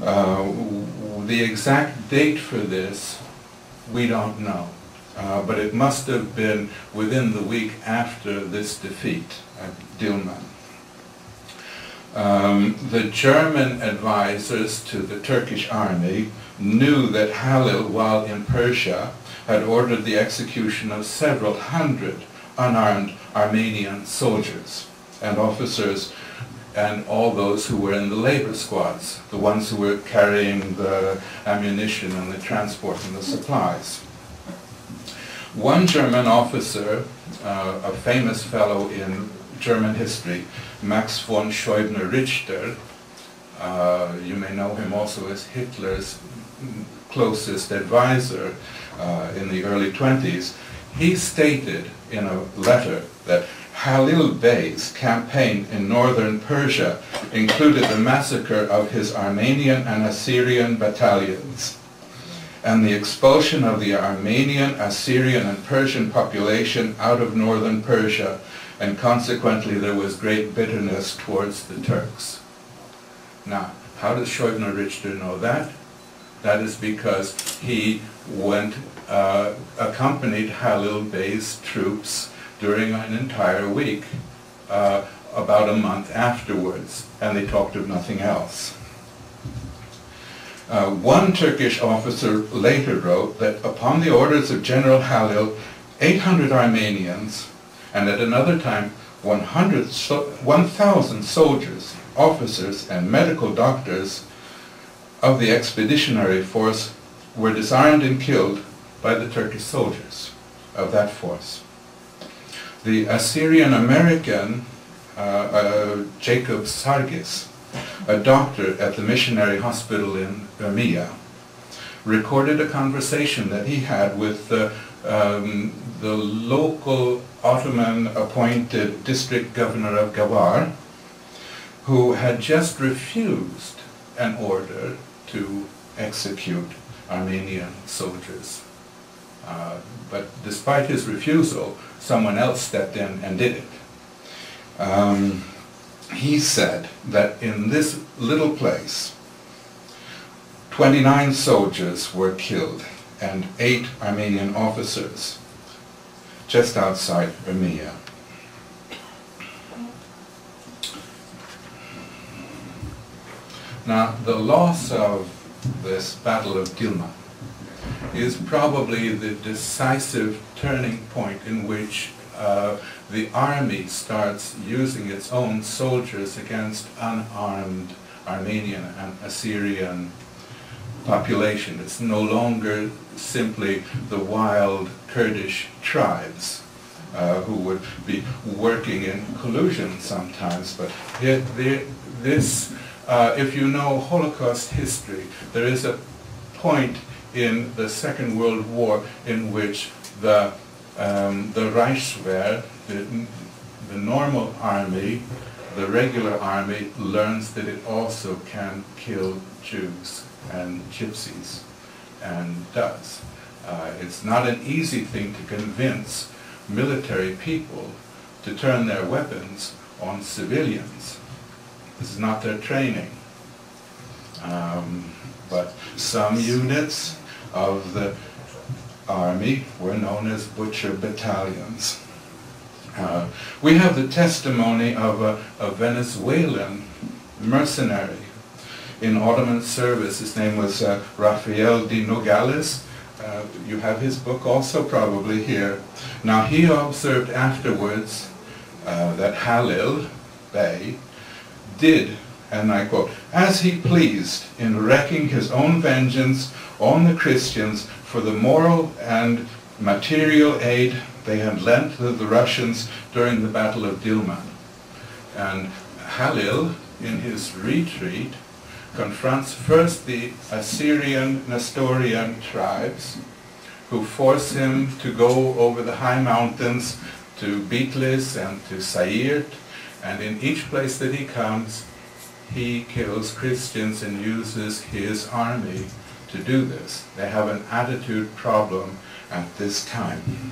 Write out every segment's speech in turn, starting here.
The exact date for this, we don't know. But it must have been within the week after this defeat at Dilman. The German advisors to the Turkish army knew that Halil, while in Persia, had ordered the execution of several hundred unarmed Armenian soldiers and officers, and all those who were in the labor squads, the ones who were carrying the ammunition and the transport and the supplies. One German officer, a famous fellow in German history, Max von Scheubner-Richter, you may know him also as Hitler's closest advisor in the early 20s, he stated in a letter that Halil Bey's campaign in northern Persia included the massacre of his Armenian and Assyrian battalions and the expulsion of the Armenian, Assyrian, and Persian population out of northern Persia, and consequently there was great bitterness towards the Turks. Now, how does Scheubner-Richter know that? That is because he accompanied Halil Bey's troops during an entire week, about a month afterwards, and they talked of nothing else. One Turkish officer later wrote that upon the orders of General Halil, 800 Armenians, and at another time 1,000 soldiers, officers, and medical doctors of the expeditionary force were disarmed and killed by the Turkish soldiers of that force. The Assyrian American Jacob Sargis, a doctor at the missionary hospital in Urmia, recorded a conversation that he had with the local Ottoman-appointed district governor of Gawar, who had just refused an order to execute Armenian soldiers. But despite his refusal, someone else stepped in and did it. He said that in this little place, 29 soldiers were killed and 8 Armenian officers just outside Urmia. Now, the loss of this Battle of Dilman is probably the decisive turning point in which the army starts using its own soldiers against unarmed Armenian and Assyrian population. It's no longer simply the wild Kurdish tribes who would be working in collusion sometimes, but if you know Holocaust history, there is a point in the Second World War in which the Reichswehr, the normal army, the regular army, learns that it also can kill Jews and Gypsies, and does. It's not an easy thing to convince military people to turn their weapons on civilians. This is not their training. But some units of the army were known as butcher battalions. We have the testimony of a Venezuelan mercenary in Ottoman service. His name was Rafael de Nogales. You have his book also probably here. Now, he observed afterwards that Halil Bey did, and I quote, as he pleased in wreaking his own vengeance on the Christians for the moral and material aid they had lent to the Russians during the Battle of Dilman. And Halil, in his retreat, confronts first the Assyrian Nestorian tribes, who force him to go over the high mountains to Bitlis and to Sairt, and in each place that he comes, he kills Christians and uses his army to do this. They have an attitude problem at this time.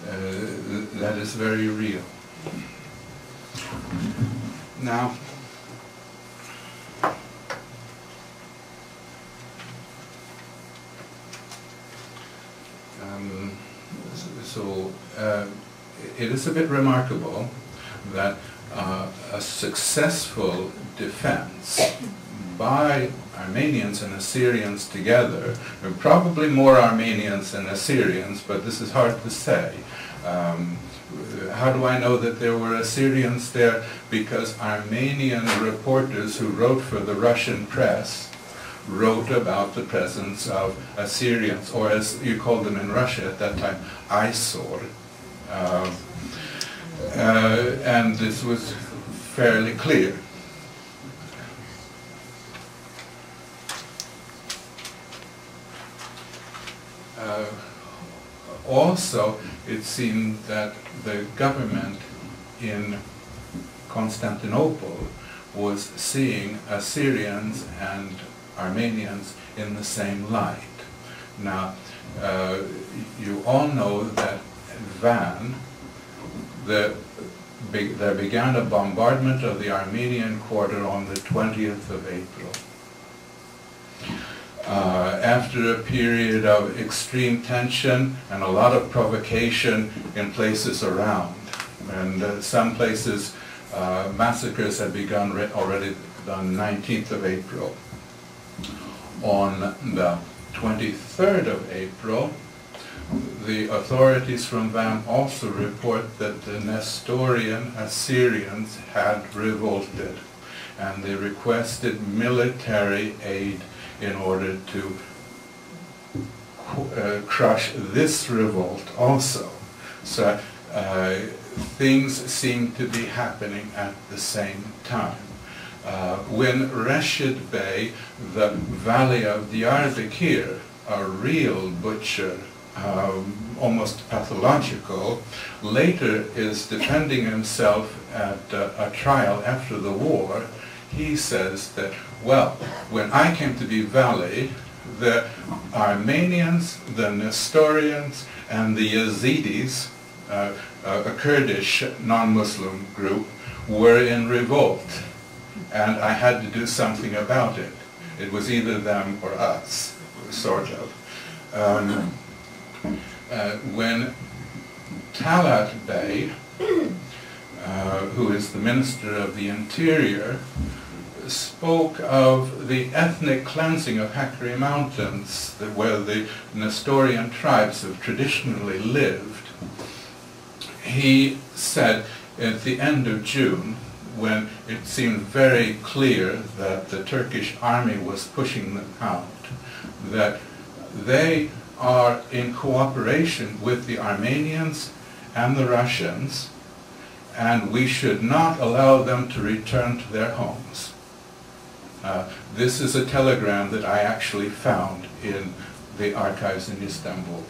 That is very real. So it is a bit remarkable that a successful defense by Armenians and Assyrians together, and probably more Armenians than Assyrians, but this is hard to say. How do I know that there were Assyrians there? Because Armenian reporters who wrote for the Russian press wrote about the presence of Assyrians, or as you called them in Russia at that time, Aysor. And this was fairly clear. Also, it seemed that the government in Constantinople was seeing Assyrians and Armenians in the same light. Now, you all know that Van, there began a bombardment of the Armenian quarter on the 20th of April. After a period of extreme tension and a lot of provocation in places around. And some places, massacres had begun already on 19th of April. On the 23rd of April, the authorities from Van also report that the Nestorian Assyrians had revolted, and they requested military aid in order to crush this revolt also. So things seem to be happening at the same time. When Rashid Bey, the valley of Diyarbekir, a real butcher, almost pathological, later is defending himself at a trial after the war, he says that, well, when I came to be valley, the Armenians, the Nestorians, and the Yazidis, a Kurdish non-Muslim group, were in revolt, and I had to do something about it. It was either them or us, sort of. When Talat Bey, who is the Minister of the Interior, spoke of the ethnic cleansing of Hakkari Mountains, where the Nestorian tribes have traditionally lived, he said at the end of June, when it seemed very clear that the Turkish army was pushing them out, that they are in cooperation with the Armenians and the Russians, and we should not allow them to return to their homes. This is a telegram that I actually found in the archives in Istanbul.